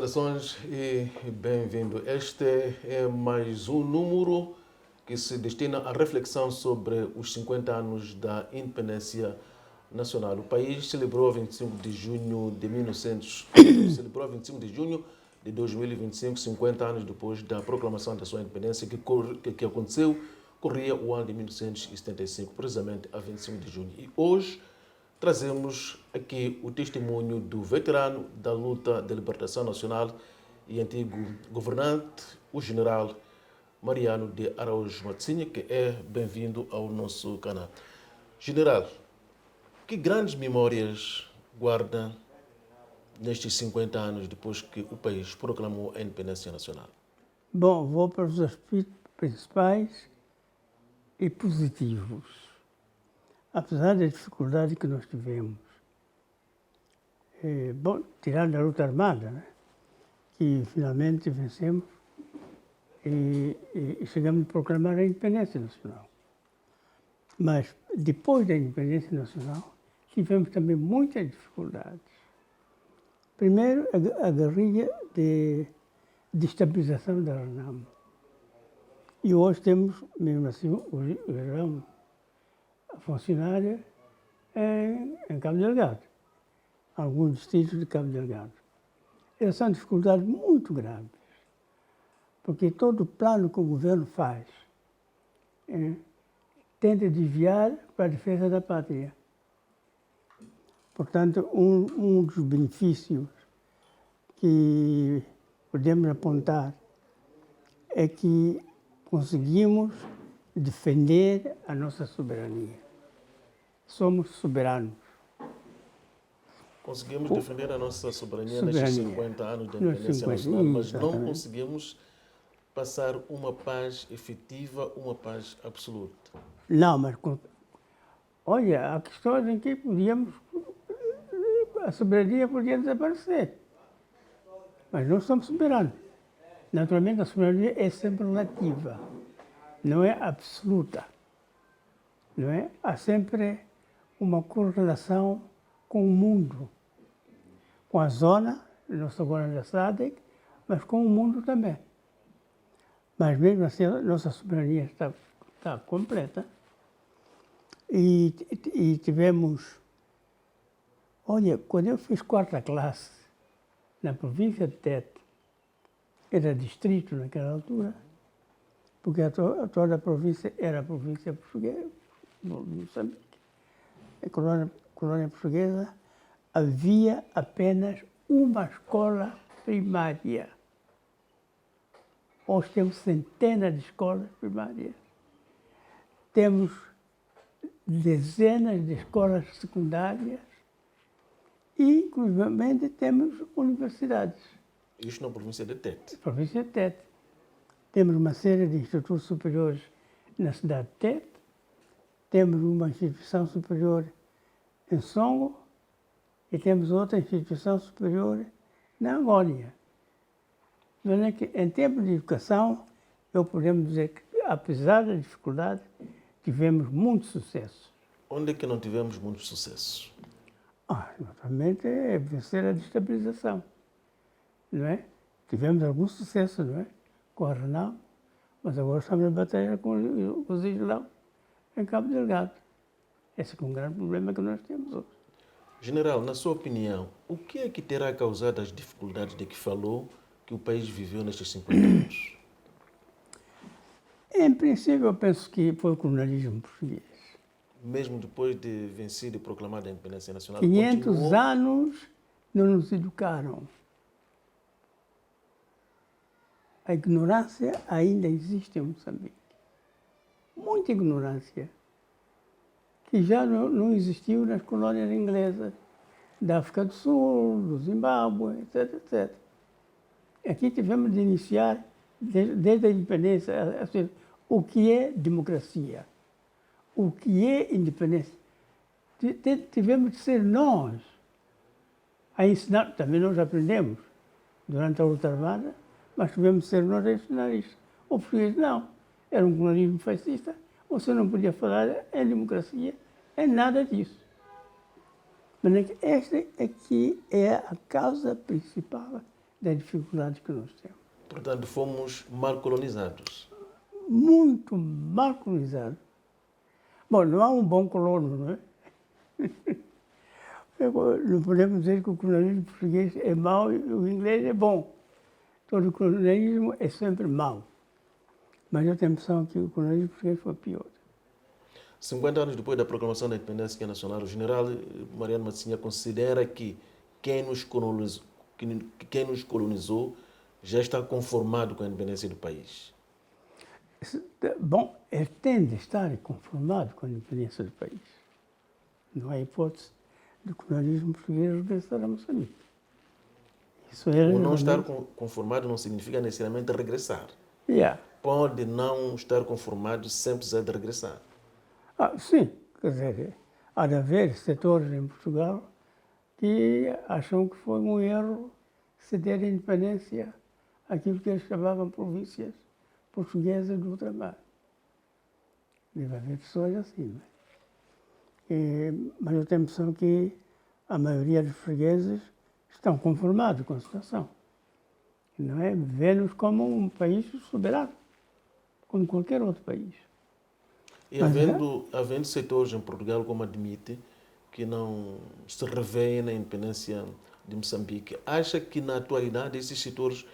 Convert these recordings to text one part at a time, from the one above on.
Saudações e bem-vindo. Este é mais um número que se destina à reflexão sobre os 50 anos da independência nacional. O país celebrou 25 de junho de 2025, 50 anos depois da proclamação da sua independência, que corria o ano de 1975, precisamente a 25 de junho. E hoje trazemos aqui o testemunho do veterano da luta de libertação nacional e antigo governante, o general Mariano de Araújo Matsinha, que é bem-vindo ao nosso canal. General, que grandes memórias guarda nestes 50 anos depois que o país proclamou a independência nacional? Bom, vou para os aspectos principais e positivos. Apesar da dificuldade que nós tivemos, tirando a luta armada, né, que finalmente vencemos e chegamos a proclamar a independência nacional. Mas depois da independência nacional, tivemos também muitas dificuldades. Primeiro, a guerrilha de estabilização da RENAMO. E hoje temos, mesmo assim, o funcionária em Cabo Delgado, alguns distritos de Cabo Delgado. Essas são dificuldades muito graves, porque todo o plano que o governo faz tenta desviar para a defesa da pátria. Portanto, um dos benefícios que podemos apontar é que conseguimos defender a nossa soberania. Somos soberanos. Conseguimos defender a nossa soberania nestes 50 anos da independência nacional, mas não conseguimos passar uma paz efetiva, uma paz absoluta. Não, mas olha, há questões em que a soberania podia desaparecer. Mas não somos soberanos. Naturalmente, a soberania é sempre relativa, não é absoluta. Não é? Há sempre uma correlação com o mundo, com a zona, não só agora da SADC, mas com o mundo também. Mas mesmo assim, a nossa soberania está completa. E tivemos... Olha, quando eu fiz 4ª classe, na província de Tete, era distrito naquela altura, porque toda a província era a província portuguesa, Moçambique. A colônia portuguesa, havia apenas uma escola primária. Hoje temos centenas de escolas primárias. Temos dezenas de escolas secundárias e, inclusive, temos universidades. Isto na província de Tete? Província de Tete. Temos uma série de institutos superiores na cidade de Tete. Temos uma instituição superior em Songo e temos outra instituição superior na Angónia. Mas é que, em termos de educação, podemos dizer que, apesar da dificuldade, tivemos muito sucesso. Onde é que não tivemos muito sucesso? Naturalmente, é vencer a destabilização, não é? Tivemos algum sucesso, não é? Com a RENAMO, mas agora estamos a batalhar com os Islão em Cabo Delgado. Esse é um grande problema que nós temos hoje. General, na sua opinião, o que é que terá causado as dificuldades de que falou que o país viveu nestes 50 anos? Em princípio, eu penso que foi o colonialismo português. Mesmo depois de vencido e proclamada a independência nacional, 500 anos não nos educaram. A ignorância ainda existe em Moçambique. Muita ignorância, que já não existiu nas colônias inglesas, da África do Sul, do Zimbábue, etc, etc. Aqui tivemos de iniciar, desde a independência, o que é democracia, o que é independência. Tivemos de ser nós a ensinar, também nós aprendemos durante a luta armada, mas tivemos de ser nós a ensinar isto. O português não, era um colonialismo fascista, você não podia falar em democracia, em nada disso. Mas esta aqui é a causa principal das dificuldades que nós temos. Portanto, fomos mal colonizados. Muito mal colonizado. Bom, não há um bom colono, não é? Não podemos dizer que o colonialismo português é mau e o inglês é bom. Todo colonialismo é sempre mau. Mas eu tenho a impressão que o colonialismo português foi pior. 50 anos depois da proclamação da independência nacional, o general Mariano Matsinha considera que quem nos colonizou já está conformado com a independência do país. Bom, ele tem de estar conformado com a independência do país. Não há hipótese do colonialismo português regressar a Moçambique. Isso é O não estar conformado não significa necessariamente regressar. Yeah. Pode não estar conformado sem precisar de regressar. Sim, quer dizer, há de haver setores em Portugal que acham que foi um erro ceder a independência àquilo que eles chamavam províncias portuguesas do ultramar. Deve haver pessoas assim, não é? Mas eu tenho a impressão que a maioria dos fregueses estão conformados com a situação. Não é? Vê-nos como um país soberano, como qualquer outro país. E havendo setores em Portugal, como admite, que não se revêem na independência de Moçambique, acha que na atualidade esses setores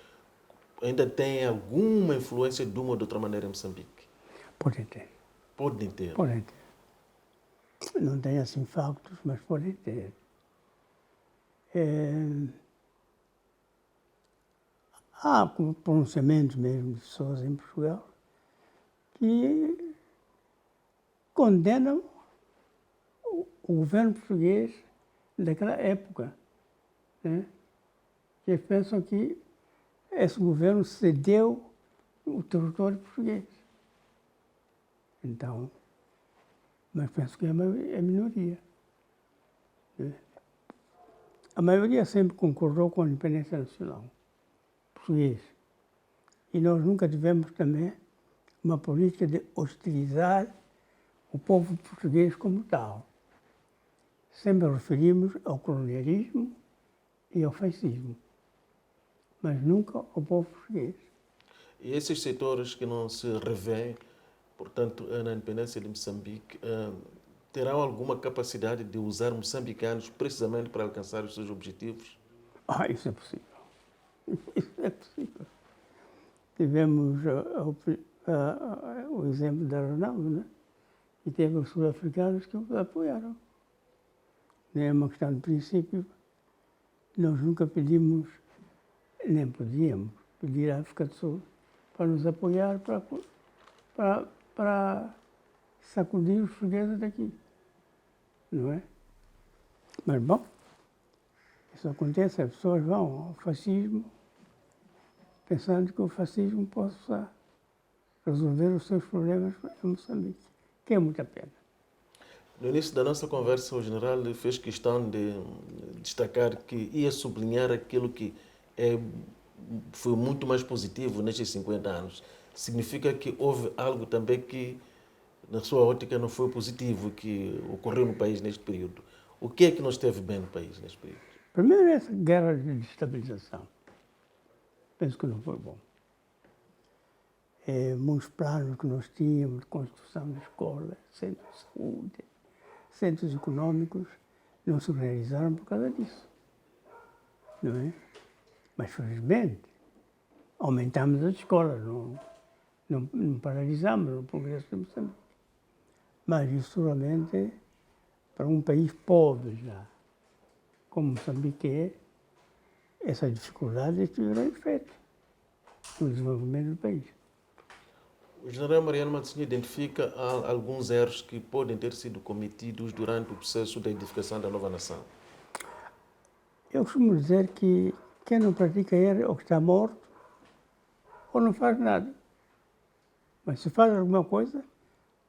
ainda têm alguma influência de uma ou de outra maneira em Moçambique? Podem ter. Podem ter. Podem ter. Não tenho assim factos, mas podem ter. Há pronunciamentos mesmo de pessoas em Portugal que condenam o governo português daquela época, né? Que eles pensam que esse governo cedeu o território português. Então, mas penso que é a minoria. Né? A maioria sempre concordou com a independência nacional portuguesa. E nós nunca tivemos também uma política de hostilizar o povo português como tal. Sempre referimos ao colonialismo e ao fascismo, mas nunca ao povo português. E esses setores que não se revêem, portanto, na independência de Moçambique, terão alguma capacidade de usar moçambicanos precisamente para alcançar os seus objetivos? Isso é possível. Isso é possível. Tivemos o exemplo da Ronaldo, né? E teve os sul-africanos que o apoiaram. Não é uma questão de princípio. Nós nunca pedimos, nem podíamos pedir à África do Sul para nos apoiar para sacudir os portugueses daqui. Não é? Mas, bom, isso acontece, as pessoas vão ao fascismo pensando que o fascismo possa resolver os seus problemas em Moçambique, que é muita pena. No início da nossa conversa, o general fez questão de destacar que ia sublinhar aquilo que foi muito mais positivo nestes 50 anos. Significa que houve algo também que, na sua ótica, não foi positivo que ocorreu no país neste período. O que é que não esteve bem no país neste período? Primeiro, essa guerra de destabilização. Penso que não foi bom. Muitos planos que nós tínhamos de construção de escolas, centros de saúde, centros econômicos, não se realizaram por causa disso. Não é? Mas, felizmente, aumentamos as escolas, não paralisamos o progresso de Moçambique. Mas, isso seguramente, para um país pobre já, como Moçambique é, essas dificuldades tiveram efeito no desenvolvimento do país. O general Mariano Matsinha identifica alguns erros que podem ter sido cometidos durante o processo da edificação da nova nação. Eu costumo dizer que quem não pratica erro é ou que está morto ou não faz nada. Mas se faz alguma coisa,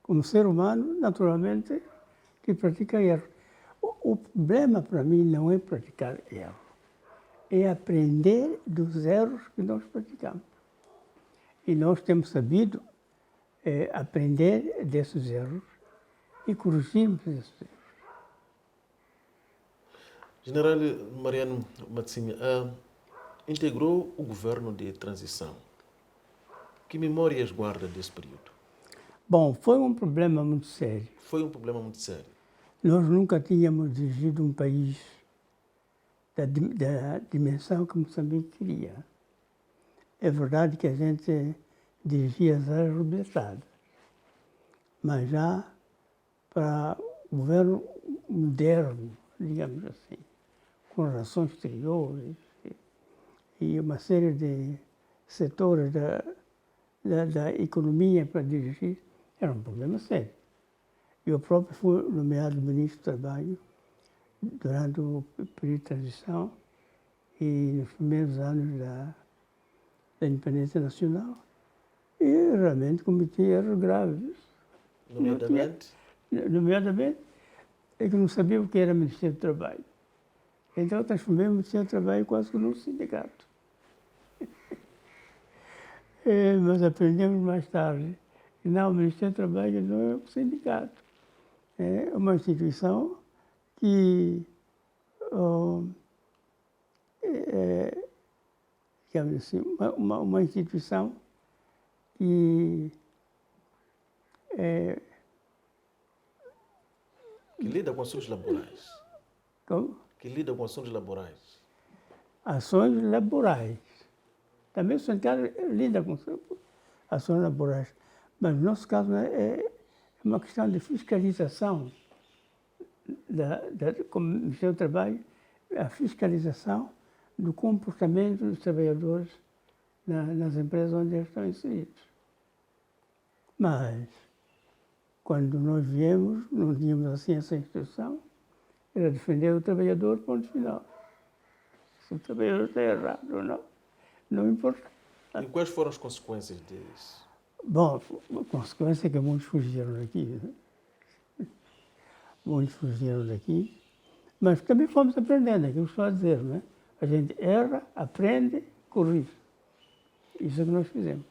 como ser humano, naturalmente, que pratica erro. O problema para mim não é praticar erro, é aprender dos erros que nós praticamos. E nós temos sabido aprender desses erros e corrigirmos esses erros. General Mariano Matsinha, integrou o governo de transição. Que memórias guarda desse período? Bom, foi um problema muito sério. Foi um problema muito sério. Nós nunca tínhamos dirigido um país da dimensão que Moçambique queria. É verdade que a gente dirigia as áreas libertadas, mas já para o governo moderno, digamos assim, com relações exteriores e uma série de setores da economia para dirigir, era um problema sério. Eu próprio fui nomeado ministro do Trabalho durante o período de transição e nos primeiros anos da independência nacional e realmente cometi erros graves. Nomeadamente, é que não sabia o que era Ministério do Trabalho. Então eu transformei o Ministério do Trabalho quase que num sindicato. Mas aprendemos mais tarde que não, o Ministério do Trabalho não é um sindicato. É uma instituição que, digamos assim, uma instituição que Que lida com assuntos laborais. como, Que lida com assuntos laborais. ações laborais. Também o sindicato lida com ações laborais. Mas no nosso caso é uma questão de fiscalização como Ministério do Trabalho, a fiscalização do comportamento dos trabalhadores nas empresas onde eles estão inseridos. Mas, quando nós viemos, não tínhamos assim essa instituição, era defender o trabalhador, ponto final. Se o trabalhador está errado ou não, não importa. E quais foram as consequências disso? Bom, a consequência é que muitos fugiram daqui. Né? Muitos fugiram daqui. Mas também fomos aprendendo, aquilo que estou a dizer, né? A gente erra, aprende, corrige. Isso é que nós fizemos.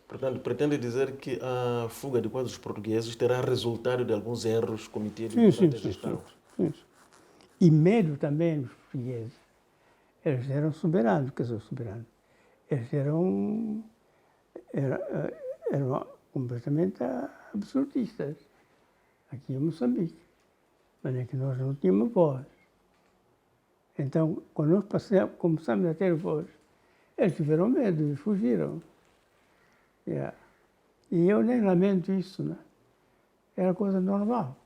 Portanto, pretende dizer que a fuga de quadros portugueses terá resultado de alguns erros cometidos durante a gestão? Sim. E medo também dos portugueses. Eles eram soberanos, quer dizer, soberanos. Eles eram completamente absolutistas, aqui em Moçambique. Mas é que nós não tínhamos voz. Então, quando nós começamos a ter voz, eles tiveram medo e fugiram. Yeah. E eu nem lamento isso, né? Era coisa normal.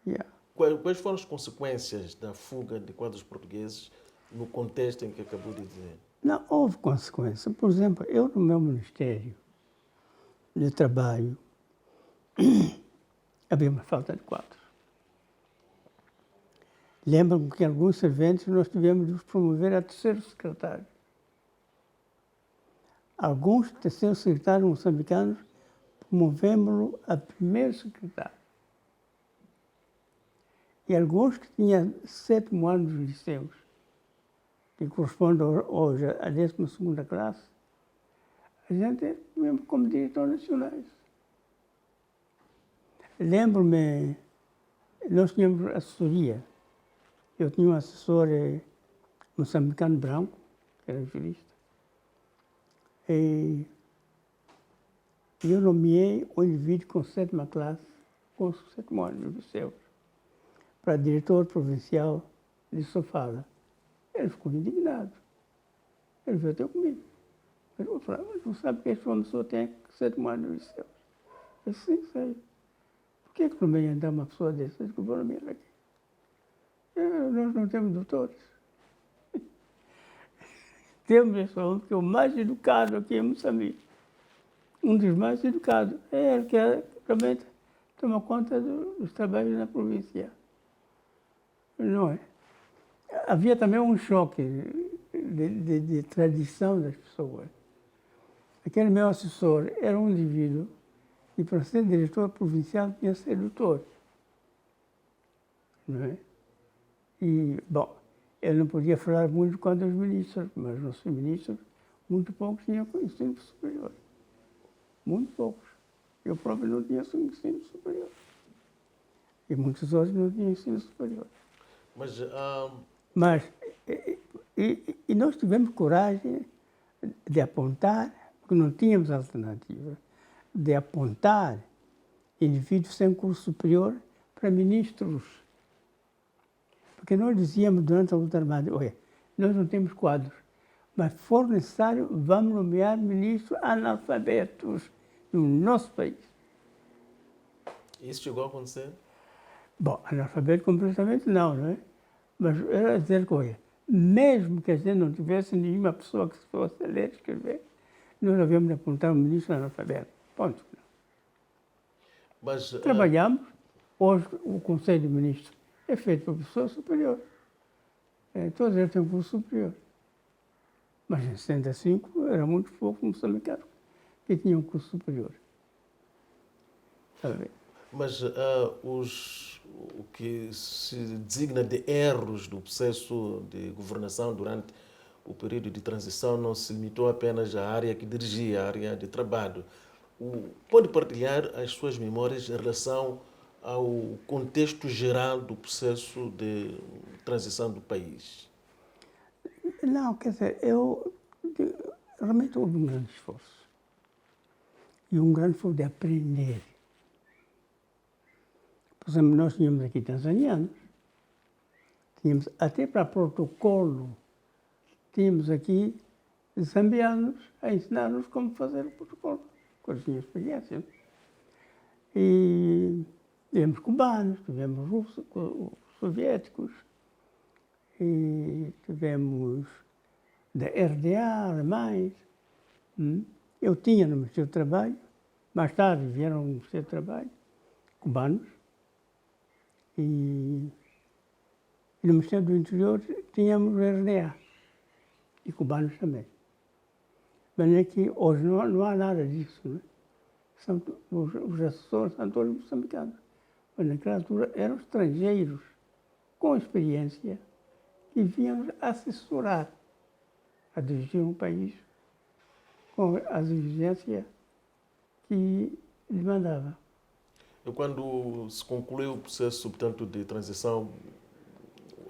Yeah. Quais foram as consequências da fuga de quadros portugueses no contexto em que acabou de dizer? Não houve consequência. Por exemplo, eu no meu Ministério de Trabalho havia uma falta de quadros. Lembro-me que alguns serventes nós tivemos de os promover a terceiro secretário. Alguns terceiros secretários moçambicanos promovemos-lo a primeiro secretário. E alguns que tinham 7º ano dos liceus, que corresponde hoje à 12ª classe, a gente mesmo como diretores nacionais. Lembro-me, nós tínhamos assessoria. Eu tinha um assessor moçambicano branco, que era jurista, e eu nomeei um indivíduo com 7ª classe, com 7º ano do liceu, para diretor provincial de Sofala. Ele ficou indignado. Ele veio até comigo. Ele falou, mas não sabe que este homem só tem 7º ano do liceu? Eu disse, sim, sei. Por que não vem andar uma pessoa dessa que eu vou nomear aqui? Nós não temos doutores. Temos esse homem que é o mais educado aqui em Moçambique. Um dos mais educados. É ele que realmente toma conta dos trabalhos na província. Não é? Havia também um choque de tradição das pessoas. Aquele meu assessor era um indivíduo que, para ser diretor provincial, tinha que ser doutor. Não é? E, bom, ele não podia falar muito quanto os ministros, mas os nossos ministros, muito poucos tinham ensino superior. Muito poucos. Eu próprio não tinha ensino superior. E muitos outros não tinham ensino superior. Mas Mas E nós tivemos coragem de apontar, porque não tínhamos alternativa, de apontar indivíduos sem curso superior para ministros. Porque nós dizíamos durante a luta armada, olha, nós não temos quadros, mas se for necessário, vamos nomear ministros analfabetos no nosso país. Isso chegou a acontecer? Bom, analfabeto completamente não é? Mas era dizer que, olha, mesmo que a gente não tivesse nenhuma pessoa que fosse ler e escrever, nós havíamos de apontar um ministro analfabeto. Ponto. Mas, Trabalhamos, hoje o Conselho de Ministros é feito por pessoas superiores. Todos eles têm um curso superior. Mas em 65 era muito pouco moçambicanos que tinham um curso superior. Sabe? Mas o que se designa de erros do processo de governação durante o período de transição não se limitou apenas à área que dirigia, à área de trabalho. Pode partilhar as suas memórias em relação ao contexto geral do processo de transição do país? Não, quer dizer, realmente houve um grande esforço. E um grande esforço de aprender. Por exemplo, nós tínhamos aqui tanzanianos, tínhamos até para protocolo, tínhamos aqui zambianos a ensinar-nos como fazer o protocolo, com as minhas experiências. E tivemos cubanos, tivemos russos, soviéticos, e tivemos da RDA, alemães. Eu tinha no Ministério do Trabalho, mais tarde vieram no Ministério do Trabalho, cubanos. E no Ministério do Interior tínhamos o RDA e cubanos também. Mas é que hoje não há nada disso, né? Os assessores são todos moçambicanos. Mas naquela altura eram estrangeiros com experiência que vinham assessorar a dirigir um país com as exigências que lhe mandava. Quando se concluiu o processo, portanto, de transição,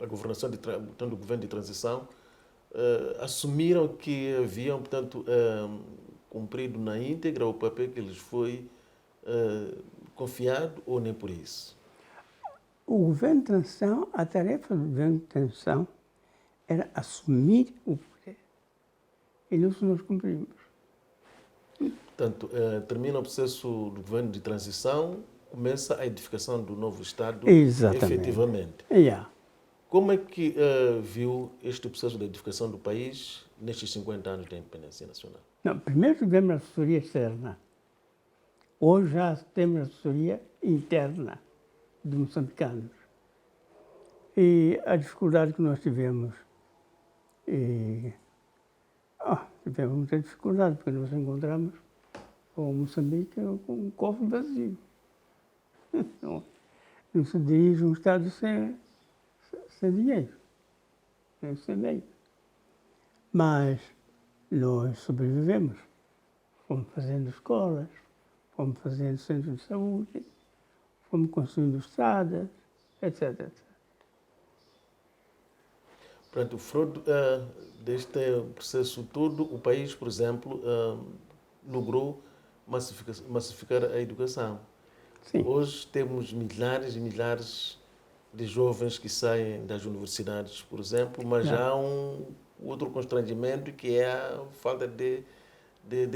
a governação, portanto, o governo de transição, assumiram que haviam, portanto, cumprido na íntegra o papel que lhes foi confiado ou nem por isso? O governo de transição, a tarefa do governo de transição era assumir o poder. E nisso nós cumprimos. Portanto, termina o processo do governo de transição, começa a edificação do novo Estado. Exatamente. Efetivamente. Yeah. Como é que viu este processo de edificação do país nestes 50 anos da independência nacional? Não, primeiro tivemos a assessoria externa. Hoje já temos a assessoria interna de moçambicanos. E a dificuldade que nós tivemos, tivemos muita dificuldade, porque nós encontramos com Moçambique com um cofre vazio. Não se dirige um Estado sem dinheiro, sem meio. Mas nós sobrevivemos. Fomos fazendo escolas, fomos fazendo centros de saúde, fomos construindo estradas, etc, etc. Portanto, fruto deste processo todo, o país, por exemplo, logrou massificar a educação. Sim. Hoje temos milhares e milhares de jovens que saem das universidades, por exemplo, mas já há um outro constrangimento que é a falta de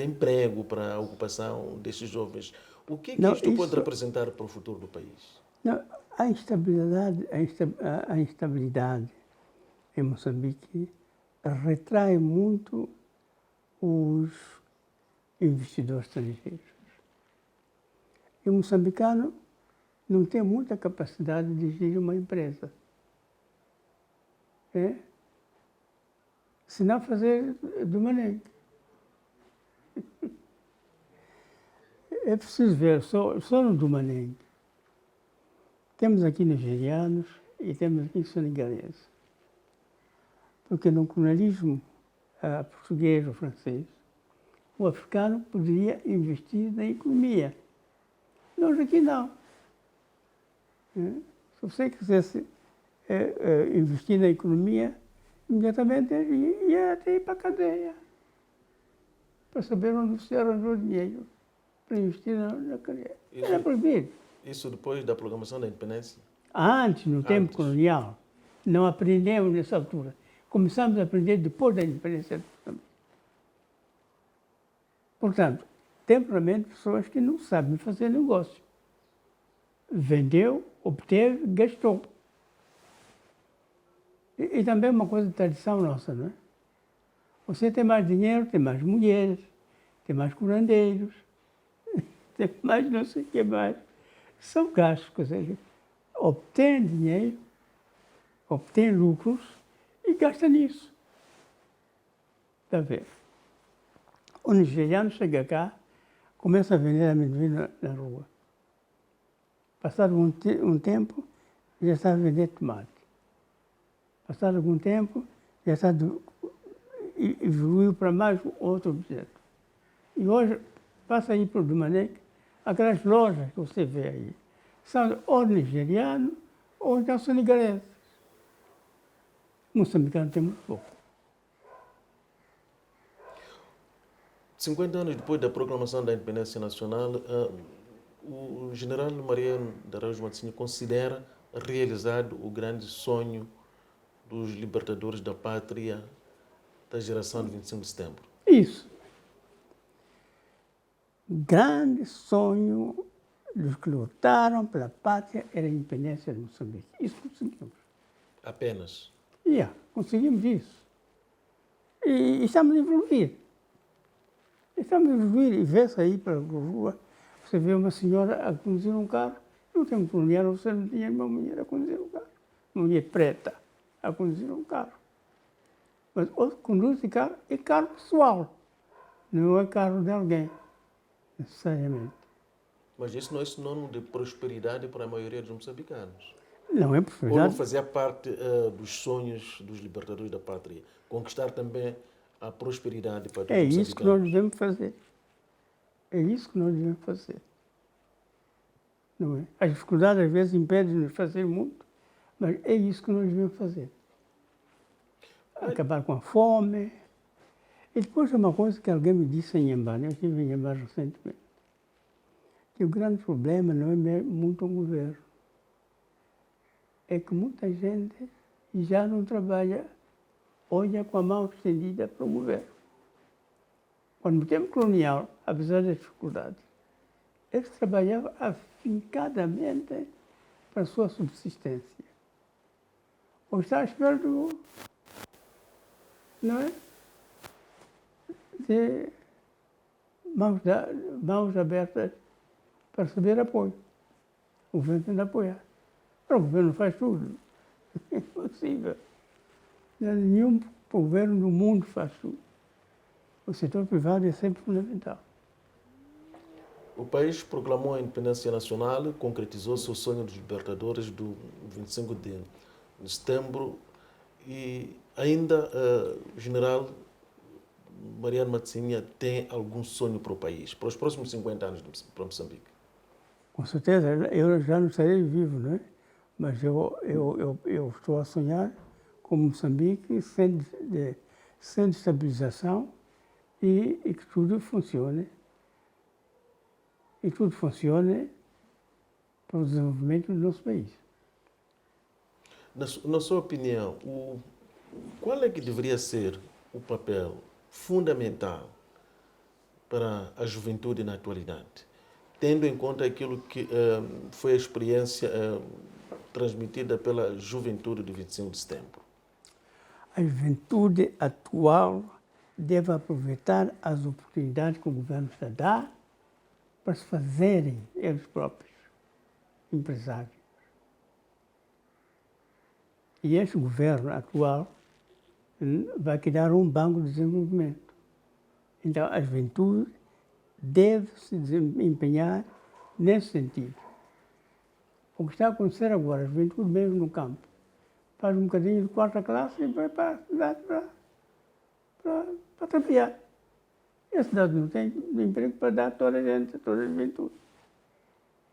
emprego para a ocupação destes jovens. O que isto pode representar para o futuro do país? Não, a instabilidade em Moçambique retrai muito os investidores estrangeiros. E o moçambicano não tem muita capacidade de gerir uma empresa. Se não fazer do manejo. É preciso ver, só no Dumanengue. Temos aqui nigerianos e temos aqui senegaleses. Porque no colonialismo português ou francês, o africano poderia investir na economia. Nós aqui não. Se você quisesse investir na economia, imediatamente ia até ir para a cadeia, para saber onde se arranjou dinheiro para investir na cadeia. Era proibido. Isso depois da proclamação da independência? Antes, no tempo Antes. colonial, não aprendemos nessa altura. Começamos a aprender depois da independência de Moçambique. Portanto, temporariamente, pessoas que não sabem fazer negócio. Vendeu, obteve, gastou. E também uma coisa de tradição nossa, não é? Você tem mais dinheiro, tem mais mulheres, tem mais curandeiros, tem mais não sei o que mais. São gastos, quer dizer, obtém dinheiro, obtém lucros e gasta nisso. Está a ver? O nigeriano chega cá, começa a vender amendoim na rua. Passado um tempo, já está a vender tomate. Passado algum tempo, já está evoluiu para mais outro objeto. E hoje, passa aí por Dumanek, aquelas lojas que você vê aí, são ou nigerianos ou então senegaleses. Moçambicano tem muito pouco. 50 anos depois da proclamação da independência nacional, o general Mariano de Araújo Matsinha considera realizado o grande sonho dos libertadores da pátria da geração de 25 de setembro. Isso. Grande sonho dos que lutaram pela pátria era a independência de Moçambique. Isso conseguimos. Apenas. Conseguimos isso. E estamos a evoluir. Estamos a evoluir e vê-se aí pela rua, você vê uma senhora a conduzir um carro, não tem um colonial, você não tinha uma mulher a conduzir um carro. Uma mulher preta a conduzir um carro. Mas outro conduz de carro é carro pessoal, não é carro de alguém, necessariamente. Mas isso não é sinônimo de prosperidade para a maioria dos moçambicanos. Não é Ou não prosperidade. fazia parte dos sonhos dos libertadores da pátria? Conquistar também a prosperidade para todos É os isso que nós moçambicanos. devemos fazer. É isso que nós devemos fazer. Não é? As dificuldades às vezes impedem-nos de fazer muito, mas é isso que nós devemos fazer. Acabar com a fome. E depois uma coisa que alguém me disse em Inhambane, eu estive em Inhambane recentemente, que o grande problema não é muito o governo. É que muita gente já não trabalha, olha com a mão estendida para o governo. Quando no tempo colonial, apesar das dificuldades, eles trabalhavam afincadamente para a sua subsistência. Ou está à espera do, não é? De mãos abertas para receber apoio. O governo tem de apoiar. O governo faz tudo. É impossível. Nenhum governo no mundo faz tudo. O setor privado é sempre fundamental. O país proclamou a independência nacional, concretizou seu sonho dos libertadores do 25 de setembro e ainda o general Mariano Matsinha tem algum sonho para o país, para os próximos 50 anos para Moçambique? Com certeza, eu já não estarei vivo, não é? Mas eu estou a sonhar com Moçambique sem estabilização e que tudo funcione. E tudo funcione para o desenvolvimento do nosso país. Na sua opinião, qual é que deveria ser o papel fundamental para a juventude na atualidade, tendo em conta aquilo que foi a experiência transmitida pela juventude do 25 de setembro? A juventude atual deve aproveitar as oportunidades que o governo está a dar para se fazerem eles próprios empresários. E este governo atual vai criar um banco de desenvolvimento. Então, a juventude deve se empenhar nesse sentido. O que está a acontecer agora, a juventude mesmo no campo, faz um bocadinho de quarta classe e vai para a cidade para trabalhar. E a cidade não tem emprego para dar a toda a gente, a toda a juventude.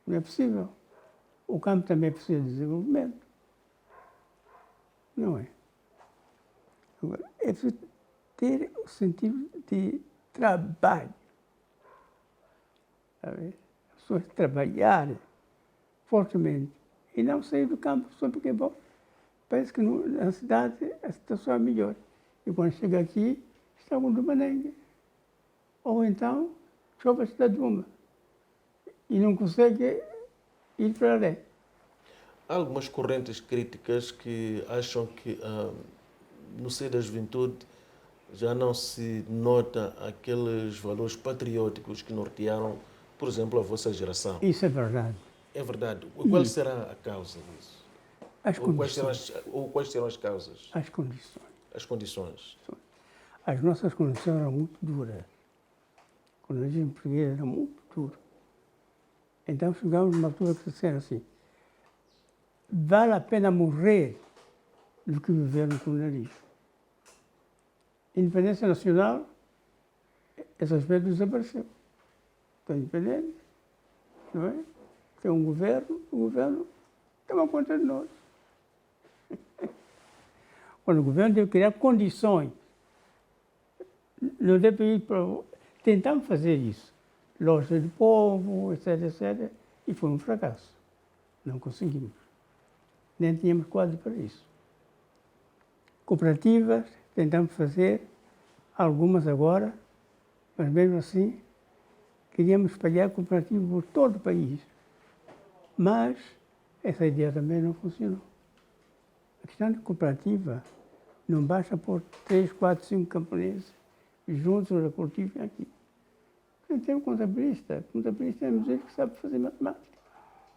Não é possível. O campo também precisa de desenvolvimento. Não é? Agora, é preciso ter o sentido de trabalho. Sabe? As pessoas trabalharem fortemente e não sair do campo só porque, bom, parece que na cidade a situação é melhor. E quando chega aqui, está com Dumanengue. Ou então, chove a cidade de uma. E não consegue ir para lá. Há algumas correntes críticas que acham que no seio da juventude já não se nota aqueles valores patrióticos que nortearam, por exemplo, a vossa geração. Isso é verdade. É verdade. Qual será a causa disso? As Ou quais condições. serão as causas? As condições. As condições. As nossas condições eram muito duras. Quando a gente português era muito duro. Então chegámos numa altura que disseram assim, vale a pena morrer do que viver no colonialismo. Independência nacional, esse aspecto desapareceu. Estão independentes, não é? Tem um governo, o governo toma conta de nós. Quando o governo deve criar condições, não deve ir para... Tentamos fazer isso. Loja do povo, etc, etc. E foi um fracasso. Não conseguimos. Nem tínhamos quadro para isso. Cooperativas, tentamos fazer, algumas agora, mas mesmo assim, queríamos espalhar cooperativas por todo o país. Mas essa ideia também não funcionou. A questão de cooperativa não basta pôr 3, 4, 5 camponeses juntos a cultivo aqui. Tem um contabilista. Contabilista é um sujeito que sabe fazer matemática.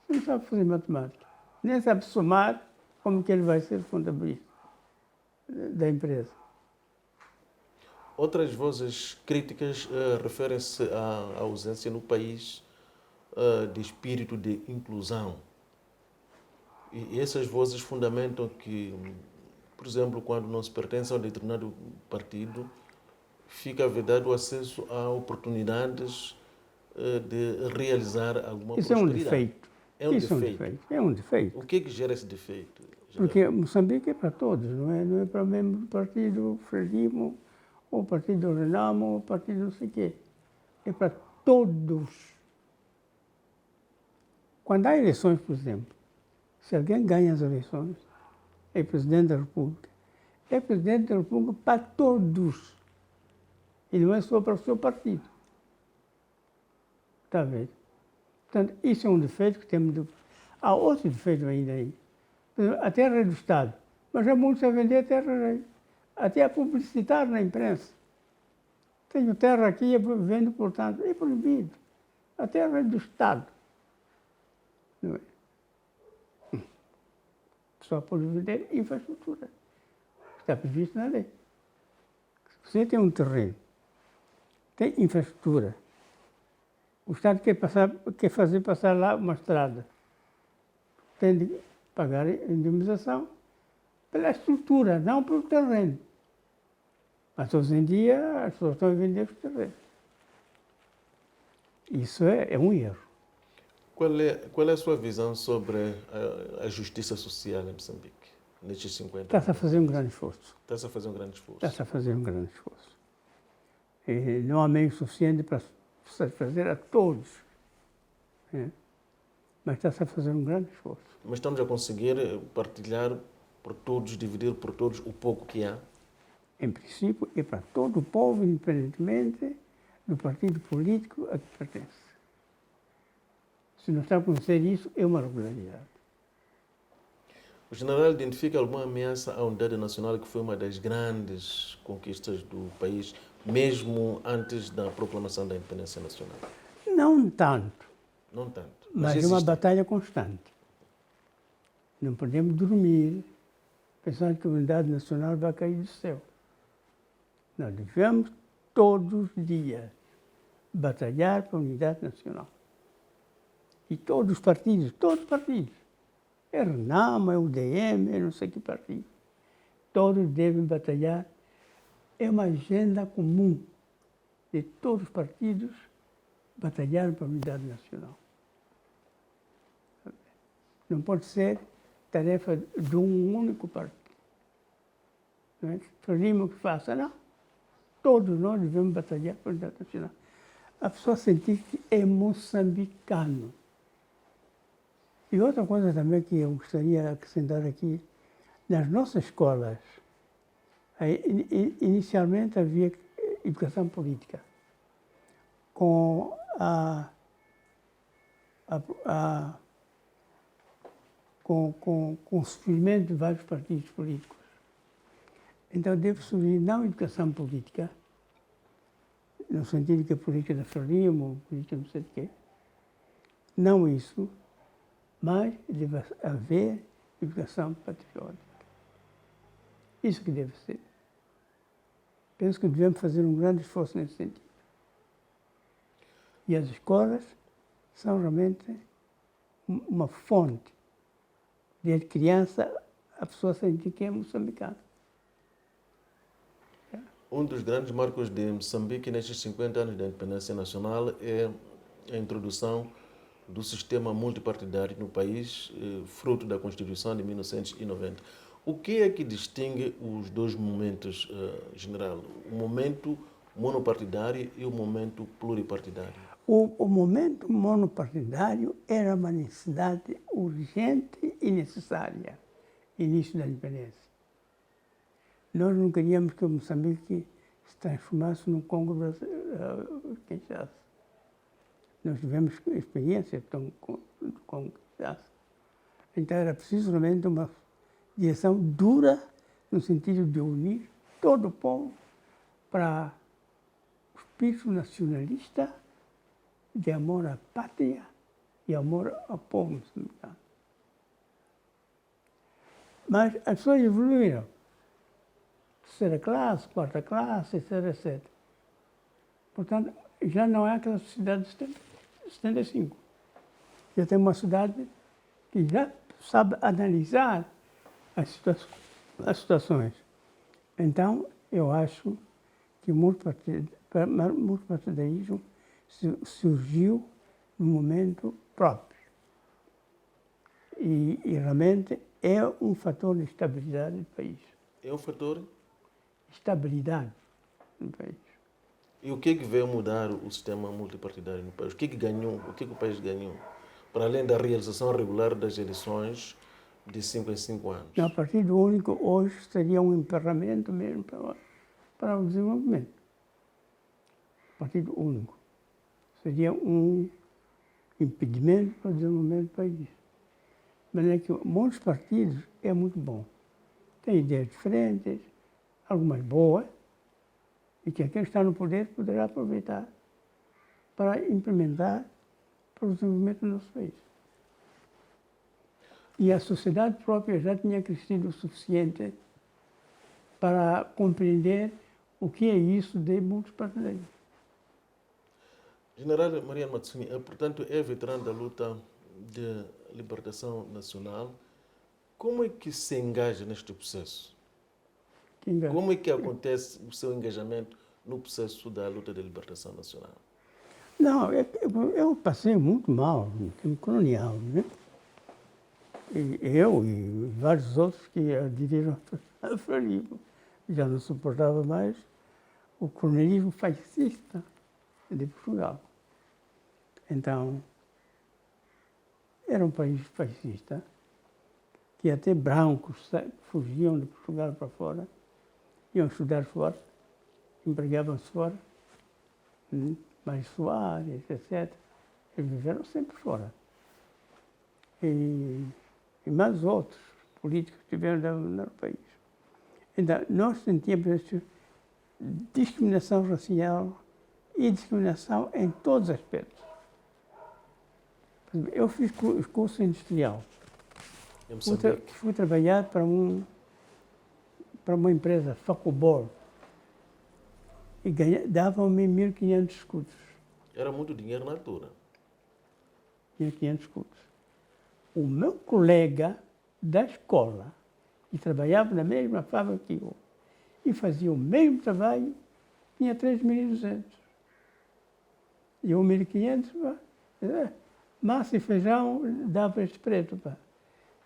Se não sabe fazer matemática, nem sabe somar, como que ele vai ser contabilista da empresa? Outras vozes críticas referem-se à ausência no país de espírito de inclusão. E essas vozes fundamentam que, por exemplo, quando não se pertence a um determinado partido, fica vedado o acesso a oportunidades de realizar alguma Isso é um prosperidade. defeito. É um Isso defeito. É um defeito. O que é que gera esse defeito? Porque Moçambique é para todos, não é? Não é para o mesmo partido Frelimo, ou partido Renamo, ou partido não sei o quê. É para todos. Quando há eleições, por exemplo, se alguém ganha as eleições, é presidente da República. É presidente da República para todos. E não é só para o seu partido. Está a ver? Portanto, isso é um defeito que temos de... Há outro defeito ainda aí. A terra é do Estado, mas já muitos a vender a terra, até a publicitar na imprensa. Tenho terra aqui, vendo, portanto, é proibido. A terra é do Estado. Não é? Só pode vender infraestrutura. Está previsto na lei. Se você tem um terreno, tem infraestrutura, o Estado quer fazer passar lá uma estrada, tem de pagar indemnização pela estrutura, não pelo terreno. Mas hoje em dia as pessoas estão a vender os terrenos. Isso é um erro. Qual é a sua visão sobre a justiça social em Moçambique, nestes 50 anos? Está-se a fazer um grande esforço. Está-se a fazer um grande esforço. Está-se a fazer um grande esforço. E não há meio suficiente para satisfazer a todos. É. Mas está-se a fazer um grande esforço. Mas estamos a conseguir partilhar por todos, dividir por todos o pouco que há? Em princípio, é para todo o povo, independentemente do partido político a que pertence. Se não está a acontecer isso, é uma irregularidade. O general identifica alguma ameaça à unidade nacional, que foi uma das grandes conquistas do país, mesmo antes da proclamação da independência nacional? Não tanto, Não tanto. mas é uma batalha constante. Não podemos dormir pensando que a unidade nacional vai cair do céu. Nós devemos, todos os dias, batalhar para a unidade nacional. E todos os partidos, é Renamo, é UDM, é não sei que partido, todos devem batalhar. É uma agenda comum de todos os partidos batalhar para a unidade nacional. Não pode ser tarefa de um único partido. Não é? Frelimo que faça, não. Todos nós devemos batalhar pela unidade nacional. A pessoa sentir que é moçambicano. E outra coisa também que eu gostaria de acrescentar aqui, nas nossas escolas, inicialmente havia educação política, com com o surgimento de vários partidos políticos. Então deve surgir não educação política, no sentido que a política da Frelimo, a política não sei de quê, não isso, mas deve haver educação patriótica. Isso que deve ser. Penso que devemos fazer um grande esforço nesse sentido. E as escolas são realmente uma fonte. Desde criança, a pessoa sentir que é moçambicana. Um dos grandes marcos de Moçambique nestes 50 anos da independência nacional é a introdução do sistema multipartidário no país, fruto da Constituição de 1990. O que é que distingue os dois momentos, general? O momento monopartidário e o momento pluripartidário? O momento monopartidário era uma necessidade urgente e necessária, início da independência. Nós não queríamos que o Moçambique se transformasse num Congo Kinshasa. Nós tivemos experiência do Congo Kinshasa. Então era preciso realmente uma direção dura, no sentido de unir todo o povo para o espírito nacionalista de amor à pátria e amor ao povo moçambicano. Mas as pessoas evoluíram. Terceira classe, quarta classe, etc, etc. Portanto, já não é aquela sociedade de 75. Já tem uma sociedade que já sabe analisar as situações. Então, eu acho que o multipartidarismo surgiu num momento próprio. E realmente é um fator de estabilidade do país. É um fator? Estabilidade no país. E o que é que veio mudar o sistema multipartidário no país? O que é que ganhou? O que é que o país ganhou? Para além da realização regular das eleições de 5 em 5 anos. O Partido Único hoje seria um emperramento mesmo para o desenvolvimento. O Partido Único seria um impedimento para o desenvolvimento do país. Mas é que muitos partidos é muito bom. Tem ideias diferentes, algumas boas, e que quem está no poder poderá aproveitar para implementar para o desenvolvimento do nosso país. E a sociedade própria já tinha crescido o suficiente para compreender o que é isso de multipartidarismo. General Mariano Matsumi, portanto, é veterano da luta de libertação nacional. Como é que se engaja neste processo? Como é que acontece o seu engajamento no processo da luta de libertação nacional? Não, eu passei muito mal no tempo colonial, né? E eu e vários outros que aderiram a Frelimo já não suportava mais o coronelismo fascista de Portugal. Então, era um país fascista, que até brancos fugiam de Portugal para fora, iam estudar fora, empregavam-se fora, mais Soares, etc. Eles viveram sempre fora. E mais outros políticos que tiveram no país. Então, nós sentíamos discriminação racial e discriminação em todos os aspectos. Eu fiz curso industrial. Fui trabalhar para uma empresa, Facobor, e davam-me 1.500 escudos. Era muito dinheiro na altura. 1.500 escudos. O meu colega da escola, que trabalhava na mesma fábrica que eu, e fazia o mesmo trabalho, tinha 3.200. E eu 1.500, massa e feijão dá para este preto.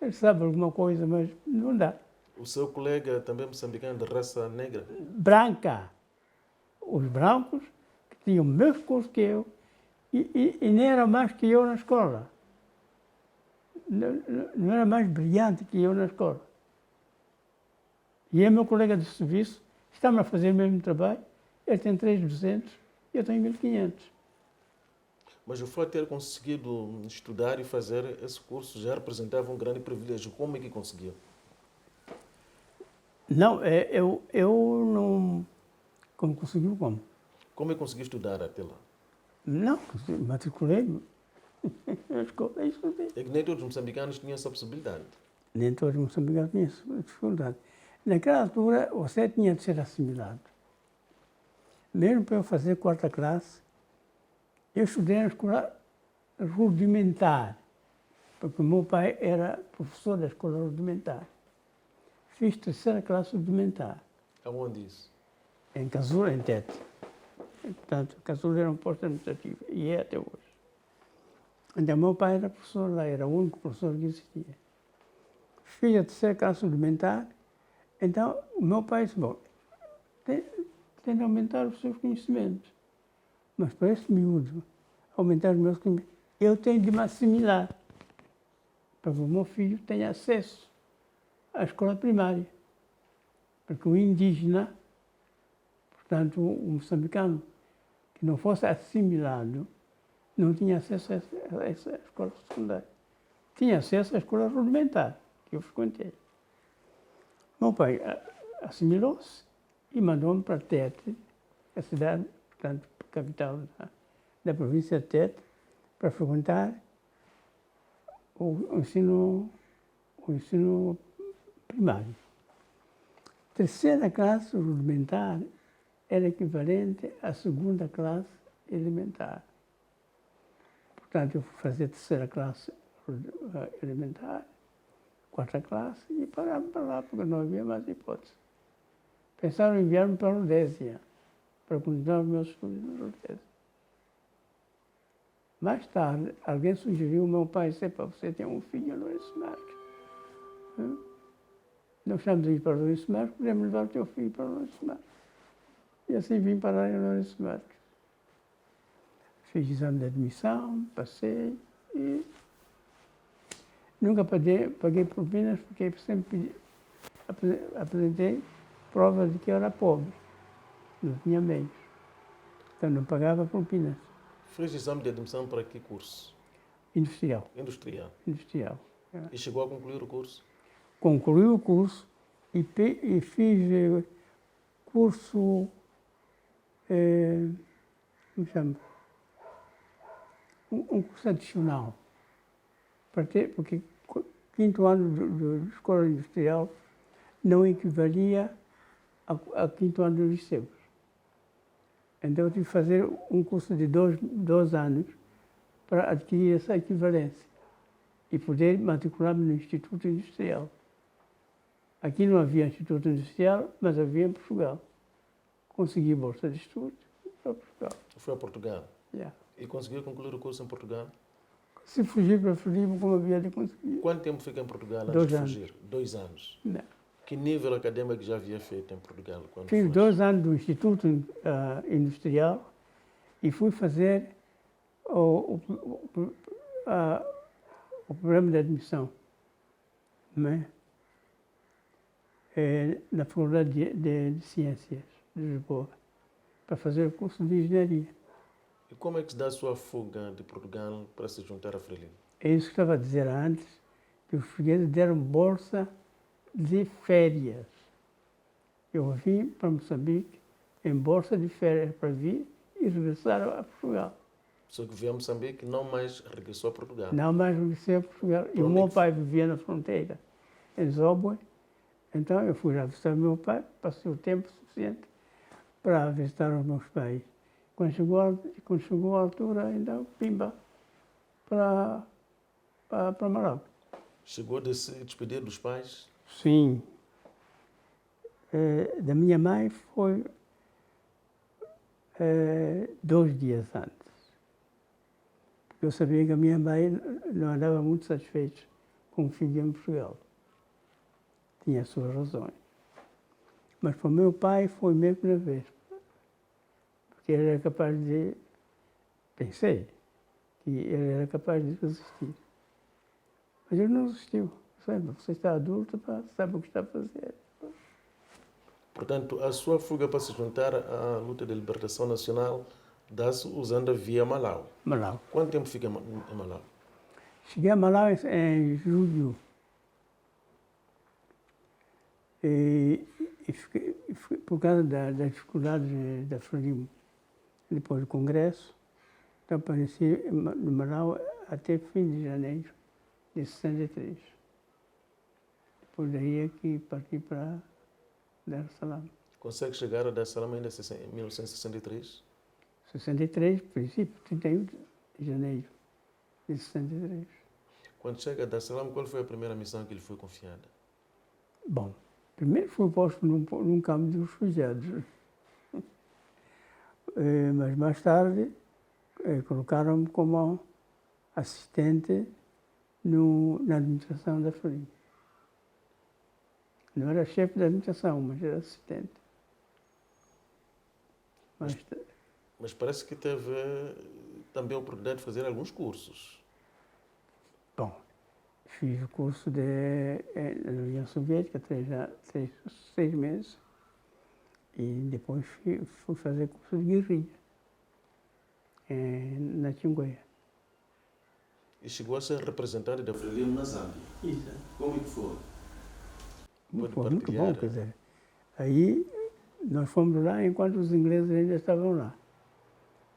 Ele sabe alguma coisa, mas não dá. O seu colega também moçambicano de raça negra? Branca. Os brancos que tinham o mesmo curso que eu e nem era mais que eu na escola. Não era mais brilhante que eu na escola. E é meu colega de serviço, estamos a fazer o mesmo trabalho, ele tem 3.200 e eu tenho 1.500. Mas o fato de ter conseguido estudar e fazer esse curso já representava um grande privilégio. Como é que conseguiu? Não, eu não... Como conseguiu como? Como é que conseguiu estudar até lá? Não, matriculei-me na escola e estudei. É que nem todos os moçambicanos tinham essa possibilidade. Nem todos os moçambicanos tinham essa dificuldade. Naquela altura, você tinha de ser assimilado. Mesmo para eu fazer quarta classe, eu estudei na escola rudimentar, porque o meu pai era professor da escola rudimentar. Fiz terceira classe rudimentar, Aonde isso? em Casula, em Tete. Portanto, Casula era um posto administrativo, e é até hoje. Então, meu pai era professor lá, era o único professor que existia. Fiz a terceira classe rudimentar, então o meu pai disse, bom, tem de aumentar os seus conhecimentos. Mas para esse miúdo aumentar os meus conhecimentos, eu tenho de me assimilar, para que o meu filho tenha acesso à escola primária. Porque o indígena, portanto, o moçambicano, que não fosse assimilado, não tinha acesso a essa escola secundária. Tinha acesso à escola rudimentar, que eu frequentei. Meu pai assimilou-se e mandou-me para Tete, a cidade, portanto, capital da província de Tete, para frequentar o ensino primário. Terceira classe rudimentar era equivalente à segunda classe elementar. Portanto, eu fui fazer terceira classe elementar, quarta classe e parava para lá, porque não havia mais hipótese. Pensaram em enviar-me para a Rodésia, para continuar os meus estudos na Rodésia. Mais tarde, alguém sugeriu ao meu pai, disse, para você tem um filho no Lourenço Marques. Nós estamos a ir para o Lourenço Marques, podemos levar o teu filho para o Lourenço Marques. E assim vim parar em Lourenço Marques. Fiz exame de admissão, passei e nunca paguei propinas, porque sempre apresentei prova de que eu era pobre, não tinha meios. Então não pagava propinas. Fez exame de admissão para que curso? Industrial. Industrial. Industrial. E chegou a concluir o curso? Concluí o curso e fiz curso, como chama? Um curso adicional. Porque quinto ano de escola industrial não equivalia a quinto ano do liceu. Então eu tive que fazer um curso de dois anos para adquirir essa equivalência e poder matricular-me no Instituto Industrial. Aqui não havia Instituto Industrial, mas havia em Portugal. Consegui bolsa de estudo para Portugal. Foi a Portugal? Yeah. E conseguiu concluir o curso em Portugal? Se fugir para Filipe, como havia de conseguir? Quanto tempo fica em Portugal antes 2 de anos. fugir? 2 anos. Não. Que nível acadêmico já havia feito em Portugal? Quando Fiz foste? 2 anos do Instituto Industrial e fui fazer o programa de admissão, não é? Na Faculdade de Ciências de Lisboa, para fazer o curso de Engenharia. E como é que se dá a sua fuga de Portugal para se juntar a Frelimo? É isso que estava a dizer antes, que os portugueses deram bolsa de férias. Eu vim para Moçambique em bolsa de férias para vir e regressar a Portugal. Só que veio a Moçambique e não mais regressou a Portugal. Não mais regressei a Portugal. E o onde meu é que pai vivia na fronteira, em Zóbue. Então eu fui lá visitar o meu pai, passei o tempo suficiente para visitar os meus pais. Quando chegou a altura, então, pimba, para Marrocos. Chegou a se despedir dos pais? Sim. Da minha mãe foi 2 dias antes. Porque eu sabia que a minha mãe não andava muito satisfeita com o filho em Portugal. tinha as suas razões. Mas para o meu pai foi mesmo na véspera, porque ele era capaz de, pensei, que ele era capaz de resistir. Mas ele não resistiu. Sabe, você está adulto, pá, sabe o que está a fazer. Portanto, a sua fuga para se juntar à luta de libertação nacional dá-se usando a via Malau. Malau. Quanto tempo fica em Malau? Cheguei a Malau em julho. E fiquei por causa das dificuldades da Frelimo. Depois do Congresso, então apareci no Malau até fim de janeiro de 63. Depois daí é que parti para Dar es Salaam. Consegue chegar a Dar es Salaam ainda em 1963? 63, princípio, 31 de janeiro de 63. Quando chega a Dar es Salaam, qual foi a primeira missão que lhe foi confiada? Bom, primeiro fui posto num campo de refugiados. Mas mais tarde colocaram-me como assistente na administração da Frelimo. Não era chefe da administração, mas era assistente. Mas parece que teve também a oportunidade de fazer alguns cursos. Bom, fiz o curso na União Soviética, 6 meses, e depois fui fazer curso de guerrilha na Tingueia. E chegou a ser representante da Frelimo na Zâmbia. Exato. Como é que foi? Muito bom, quer dizer. Aí nós fomos lá enquanto os ingleses ainda estavam lá.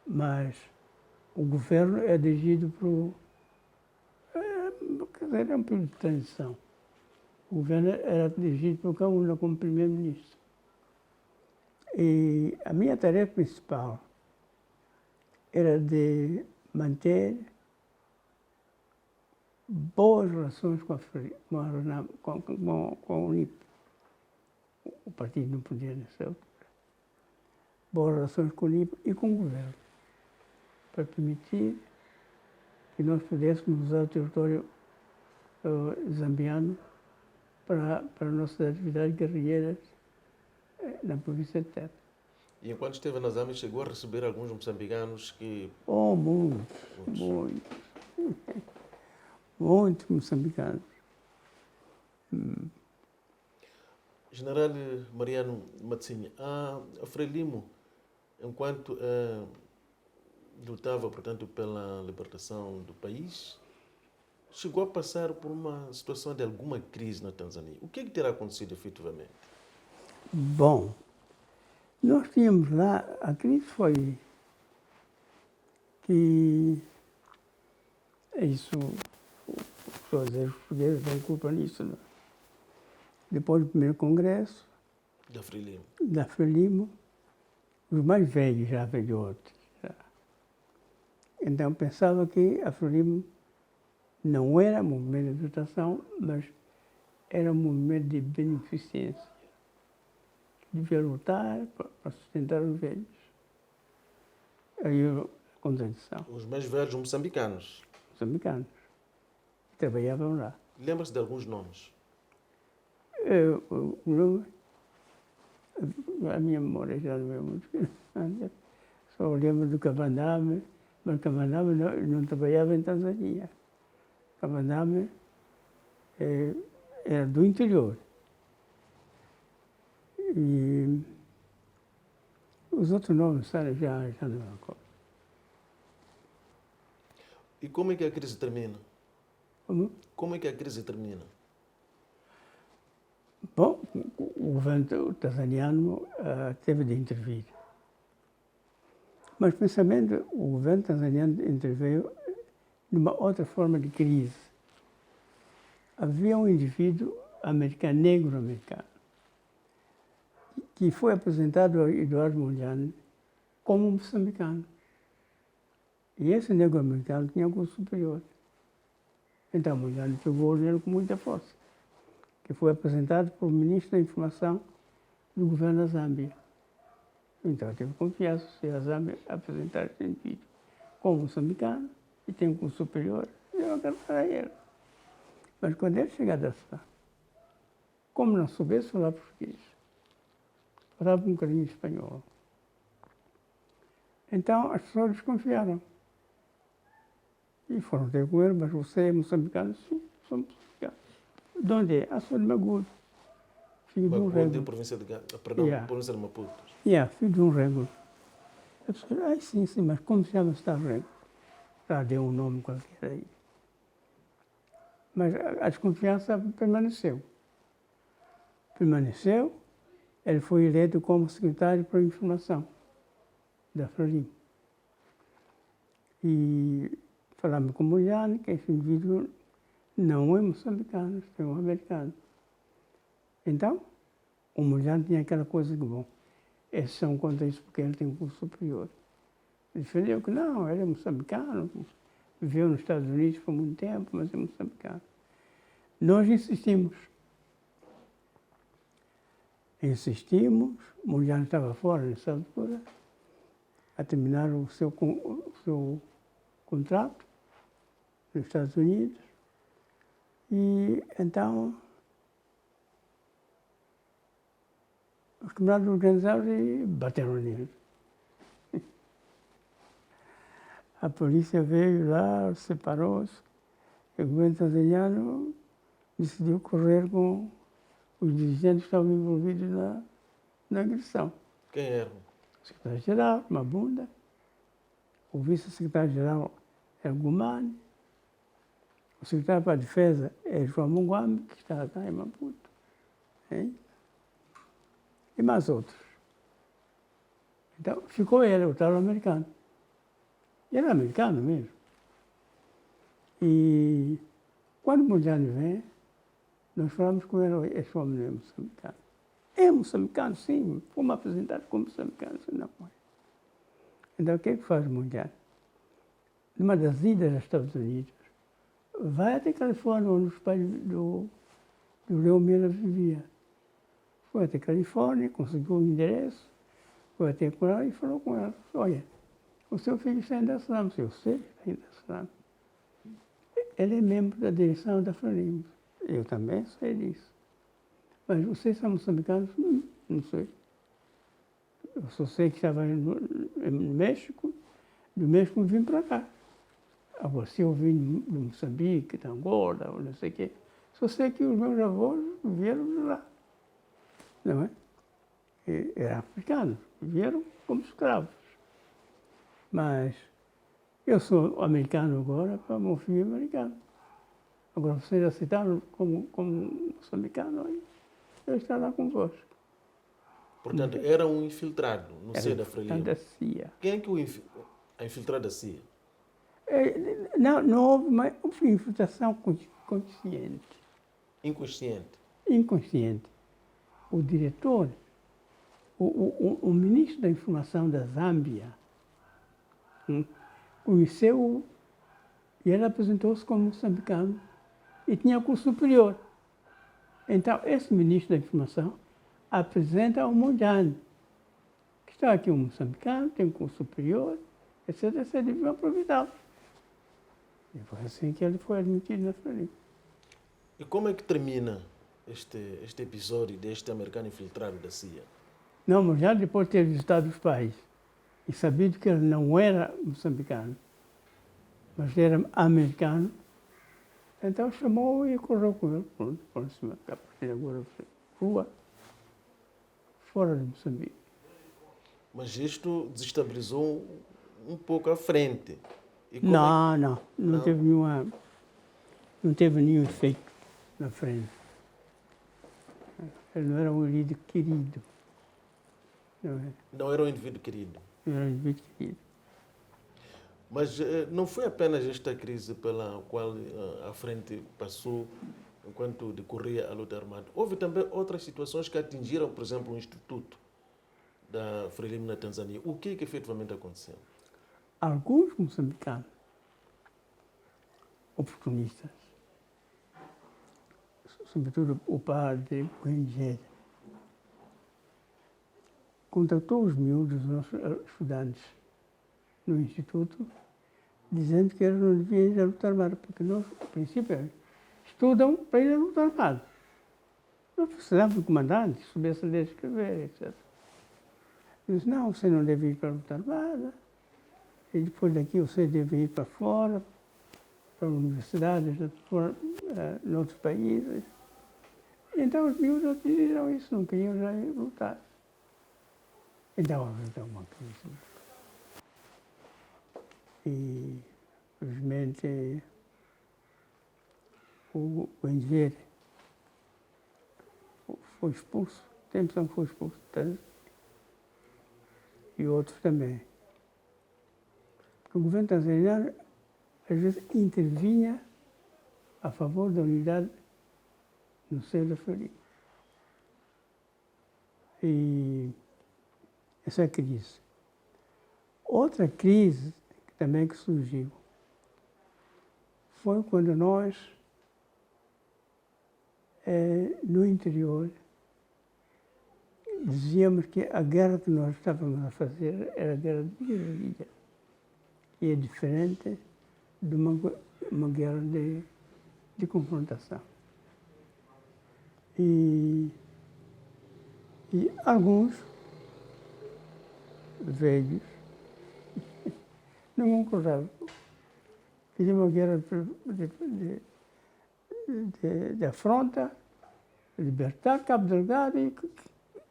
Mas o governo é dirigido por... Quer dizer, era um período de transição. O governo era dirigido por Kaunda como primeiro-ministro. E a minha tarefa principal era de manter boas relações com o UNIP. O partido não podia nessa altura. Boas relações com o UNIP e com o governo, para permitir que nós pudéssemos usar o território zambiano para nossas atividades guerrilheiras na província de Tete. E enquanto esteve na Zâmbia, chegou a receber alguns moçambicanos que... Oh, muitos moçambicanos. General Mariano Matsinha, a Frelimo, enquanto lutava, portanto, pela libertação do país, chegou a passar por uma situação de alguma crise na Tanzânia. O que é que terá acontecido efetivamente? Bom, nós tínhamos lá, a crise foi que isso, os portugueses têm culpa nisso, não? Depois do primeiro congresso da Frelimo, os mais velhos já velhotes. Então pensava que a Frelimo não era um movimento de educação, mas era um movimento de beneficência. Devia lutar para sustentar os velhos. Aí a contradição. Os mais velhos moçambicanos. Moçambicanos. Trabalhavam lá. Lembra-se de alguns nomes? A minha memória já não é muito grande. Só lembro do Cavandame, mas Cavandame não trabalhava em Tanzânia. Cavandame era do interior. E os outros nomes já não me acordo. E como é que a crise termina? Como? Como é que a crise termina? Bom, o governo tanzaniano teve de intervir. Mas, pensamento, o governo tanzaniano interveio numa outra forma de crise. Havia um indivíduo americano, negro-americano, que foi apresentado ao Eduardo Mondlane como moçambicano. E esse negro-americano tinha curso superior. Então, Mondlane pegou ele com muita força, que foi apresentado por ministro da Informação do governo da Zâmbia. Então, eu tive confiança se a Zâmbia apresentar esse indivíduo como moçambicano e tem um curso superior, eu não quero para ele. Mas quando ele chegar dessa, como não soubesse falar português, falava um bocadinho espanhol. Então as pessoas desconfiaram. E foram ter com ele, mas você é moçambicano? Sim, sou moçambicano. De onde é? Ah, sou de Magudo. Filho de um Magude, rego. província de perdão, Yeah. província de Maputo. Filho de um rego. A pessoa, sim, mas como se chama esta rego? Já deu um nome qualquer aí. Mas a desconfiança permaneceu. Ele foi eleito como secretário para a informação da Frelimo. E falamos com o Mojane que esse indivíduo não é moçambicano, é um americano. Então, o Mojane tinha aquela coisa que, bom, esses são contra isso porque ele tem um curso superior. Ele defendeu que não, ele é moçambicano, viveu nos Estados Unidos por muito tempo, mas é moçambicano. Nós insistimos, o Mojane estava fora nessa altura, a terminar o seu contrato nos Estados Unidos. E então os camaradas organizaram e bateram nele. A polícia veio lá, separou-se. O governo tanzaniano decidiu correr com os dirigentes que estavam envolvidos na agressão. Quem era? O secretário-geral, Mabunda. O vice-secretário-geral era Gumani. O secretário para a Defesa é João Munguambi, que está cá em Maputo. Hein? E mais outros. Então, ficou ele, o tal americano. E era americano mesmo. E quando o Mojane vem, nós falamos com ele, esse homem não é moçambicano. É moçambicano, sim. Fomos apresentados como moçambicano, não é. Então, o que é que faz o Mojane? Numa das idas aos Estados Unidos, vai até Califórnia, onde os pais do Leon Miller vivia. Foi até Califórnia, conseguiu o endereço, foi até com ela e falou com ela, olha, o seu filho está em Dar es Salaam. Eu sei que está em Dar es Salaam. Ele é membro da direção da Frelimo. Eu também sei disso. Mas vocês são moçambicanos? Não sei. Eu só sei que estava no México, do México vim para cá. Agora, se eu vim de Moçambique, de Angola, ou não sei o quê, só sei que os meus avós vieram de lá. Não é? E eram africanos, vieram como escravos. Mas eu sou americano agora, para meu filho é americano. Agora, vocês aceitaram como moçambicano, aí ele está lá convosco. Portanto, era um infiltrado no seio da Frelimo. Da CIA. Quem é que a infiltrado da CIA? Não houve uma infiltração consciente. Inconsciente. Inconsciente. O diretor, o ministro da Informação da Zâmbia, conheceu-o e ele apresentou-se como moçambicano e tinha curso superior. Então, esse ministro da Informação apresenta ao Mojane, que está aqui um moçambicano, tem curso superior, etc. Eles deviam aproveitá-lo. E foi assim que ele foi admitido na Frelimo. E como é que termina este episódio deste americano infiltrado da CIA? Não, mas já depois de ter visitado os pais e sabido que ele não era moçambicano, mas era americano, então chamou e correu com ele. Pronto, por cima, a partir de agora, rua, fora de Moçambique. Mas isto desestabilizou um pouco a frente. Não teve nenhum efeito na frente. Ele não era um indivíduo querido. Não era um indivíduo querido. Não era um indivíduo querido. Mas não foi apenas esta crise pela qual a frente passou enquanto decorria a luta armada. Houve também outras situações que atingiram, por exemplo, o Instituto da Frelimo na Tanzânia. O que é que efetivamente aconteceu? Alguns moçambicanos oportunistas, sobretudo o padre Coenjeda, contactou os miúdos, os nossos estudantes no Instituto, dizendo que eles não deviam ir à luta armada, porque nós, a princípio, estudam para ir à luta armada. Eu precisava do comandante, que soubesse ler e escrever, etc. Eu disse, não, você não deve ir para lutar nada. E depois daqui você deve ir para fora, para universidades, em outros países. Então os miúdos diziam isso, não queriam já ir lutar. Então houve uma crise. E, felizmente, o engenheiro foi expulso, Templeton foi expulso, e outros também. O governo tanzaniano, às vezes, intervinha a favor da unidade no seio da Frelimo. E essa é a crise. Outra crise também que surgiu foi quando nós, no interior, dizíamos que a guerra que nós estávamos a fazer era a guerra de guerrilha, que é diferente de uma guerra de confrontação. E alguns velhos não concordavam. Queriam uma guerra de afronta, libertar Cabo Delgado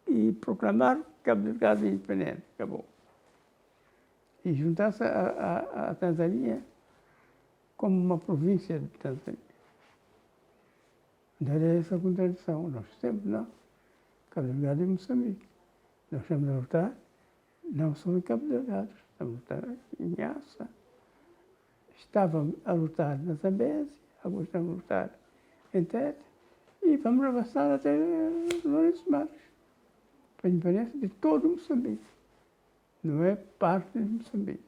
e proclamar Cabo Delgado independente. Acabou. E juntar-se à Tanzânia como uma província de Tanzânia. Então era essa contradição. Nós temos, não. Cabo Delgado e Moçambique. Nós estamos a lutar não só em Cabo Delgado, estamos a lutar em Nhassa. Estávamos a lutar na Zambésia, agora estamos a lutar em Tete e vamos avançar até Lourenço Marques, para a independência de todo Moçambique. Não é parte de Moçambique.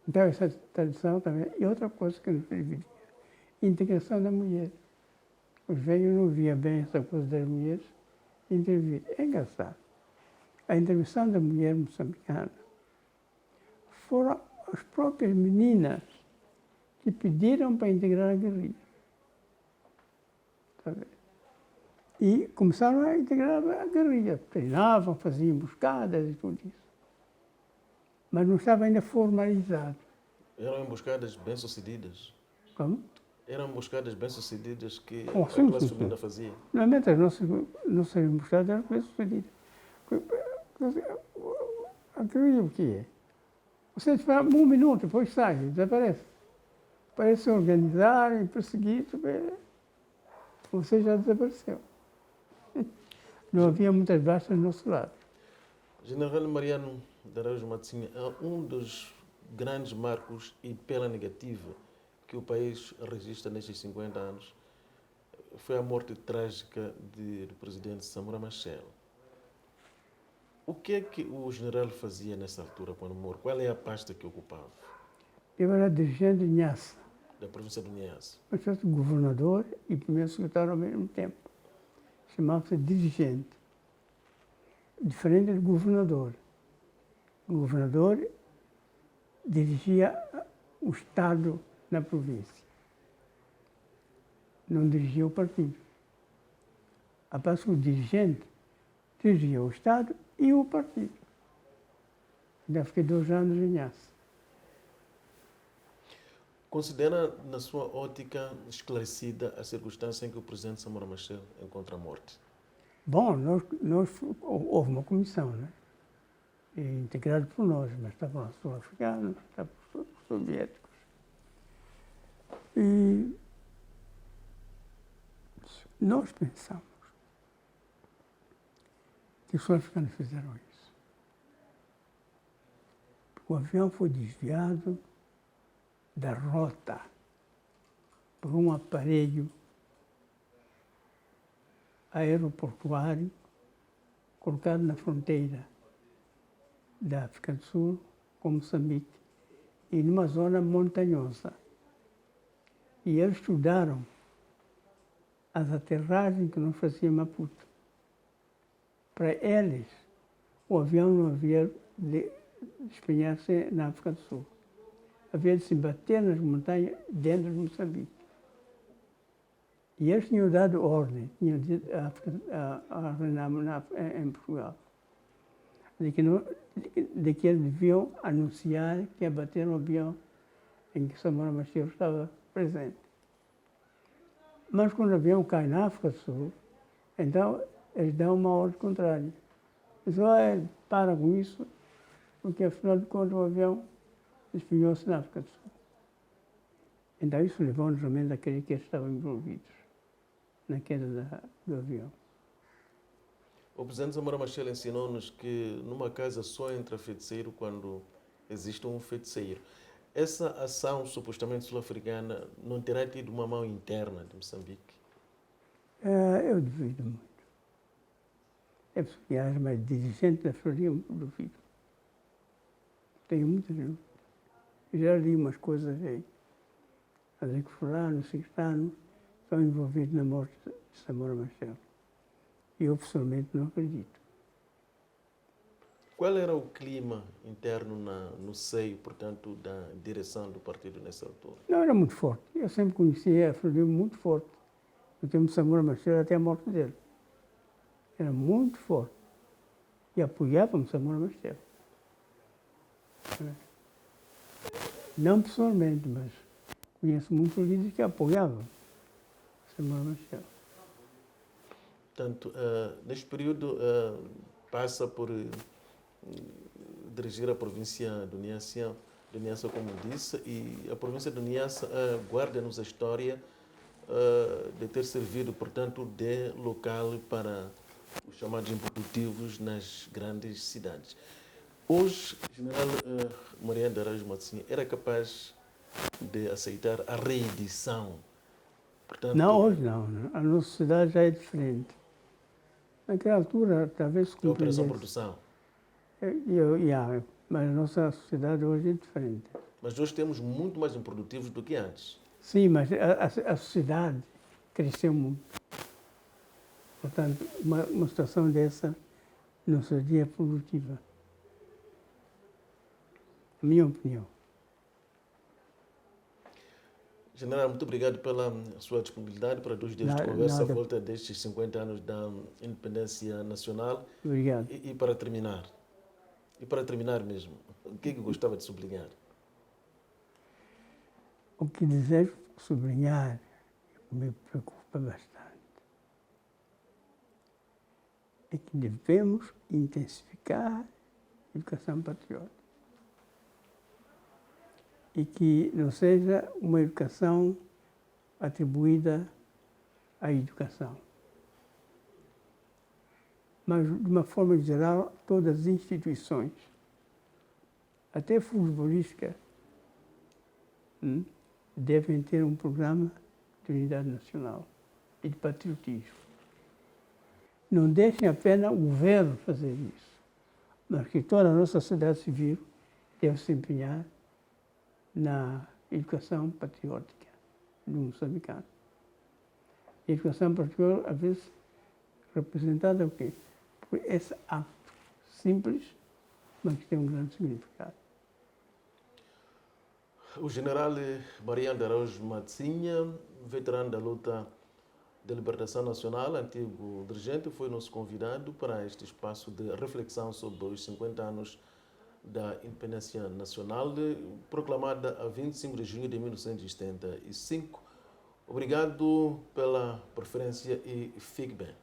Então essa tradição também. E outra coisa que nos dividia, integração da mulher. Os velhos não viam bem essa coisa das mulheres intervir. É engraçado. A intervenção da mulher moçambicana foram as próprias meninas que pediram para integrar a guerrilha. Tá vendo? E começaram a integrar a guerrilha. Treinavam, faziam emboscadas e tudo isso. Mas não estava ainda formalizado. Eram emboscadas bem-sucedidas? Como? Eram emboscadas bem-sucedidas que Oh, a sim, classe sim, feminina sim. fazia? Normalmente as nossas emboscadas eram bem-sucedidas. A guerrilha o que é? Você espera um minuto, depois sai, desaparece. Parece se organizar e perseguir, você já desapareceu. Não havia muitas baixas do nosso lado. General Mariano de Araújo Matsinha, um dos grandes marcos e pela negativa que o país registra nestes 50 anos foi a morte trágica do presidente Samora Machel. O que é que o general fazia nessa altura quando morreu? Qual é a pasta que ocupava? Eu era dirigente de Nhassa, Da província do Niassa. mas fosse governador e primeiro secretário ao mesmo tempo. Chamava-se dirigente. Diferente do governador. O governador dirigia o Estado na província. Não dirigia o partido. A parte que o dirigente dirigia o Estado e o partido. Ainda fiquei 2 anos em Nhassa. Considera, na sua ótica, esclarecida a circunstância em que o presidente Samora Machel encontra a morte? Bom, houve uma comissão, né? Integrada por nós, mas estavam lá sul-africanos, estavam os soviéticos. E nós pensamos que os sul-africanos fizeram isso. O avião foi desviado da rota por um aparelho aeroportuário colocado na fronteira da África do Sul com Moçambique e numa zona montanhosa. E eles estudaram as aterragens que nós fazíamos em Maputo. Para eles, o avião não havia de despenhar-se na África do Sul. Havia de se bater nas montanhas dentro de Moçambique. E eles tinham dado ordem, tinham dito a Renamo em Portugal, de que eles deviam anunciar que ia bater um avião em que Samora Machel estava presente. Mas quando o avião cai na África do Sul, então eles dão uma ordem contrária. Eles dizem, para com isso, porque afinal de contas o avião despenhou-se na África do Sul. Então isso levou-nos realmente a crer que eles estavam envolvidos na queda do avião. O presidente Samora Machel ensinou-nos que numa casa só entra feiticeiro quando existe um feiticeiro. Essa ação supostamente sul-africana não terá tido uma mão interna de Moçambique? Eu duvido muito. É possível, mas dirigente da Floria eu duvido. Tenho muitas dúvidas. Já li umas coisas aí. A dizer que fulano, ciclano, estão envolvidos na morte de Samora Machel. E eu pessoalmente não acredito. Qual era o clima interno no seio, portanto, da direção do partido nessa altura? Não, era muito forte. Eu sempre conhecia a Floria muito forte. No tempo de Samora Machel até a morte dele. Era muito forte. E apoiava-me Samora Machel. Não pessoalmente, mas conheço muitos líderes que apoiavam Samora Machel. Portanto, neste período passa por dirigir a província do Niassa, como disse, e a província do Niassa guarda-nos a história de ter servido, portanto, de local para os chamados improdutivos nas grandes cidades. Hoje, o general Mariano de Araújo Matsinha era capaz de aceitar a reedição? Portanto, Não, hoje não. A nossa sociedade já é diferente. Naquela altura, talvez se a operação compreendesse. produção. Mas a nossa sociedade hoje é diferente. Mas hoje temos muito mais improdutivos do que antes. Sim, mas a sociedade cresceu muito. Portanto, uma situação dessa não seria produtiva. A minha opinião. General, muito obrigado pela sua disponibilidade para 2 dias de conversa à volta destes 50 anos da independência nacional. Obrigado. E para terminar mesmo, o que gostava de sublinhar? O que desejo sublinhar, que me preocupa bastante, é que devemos intensificar a educação patriótica. E que não seja uma educação atribuída à educação. Mas, de uma forma geral, todas as instituições, até futebolística, devem ter um programa de unidade nacional e de patriotismo. Não deixem apenas o governo fazer isso, mas que toda a nossa sociedade civil deve se empenhar na educação patriótica do moçambicano. A educação patriótica, às vezes, representada o quê? Por esse ato simples, mas que tem um grande significado. O general Mariano de Araújo Matsinha, veterano da luta de libertação nacional, antigo dirigente, foi nosso convidado para este espaço de reflexão sobre os 50 anos da independência nacional, proclamada a 25 de junho de 1975. Obrigado pela preferência e fique bem.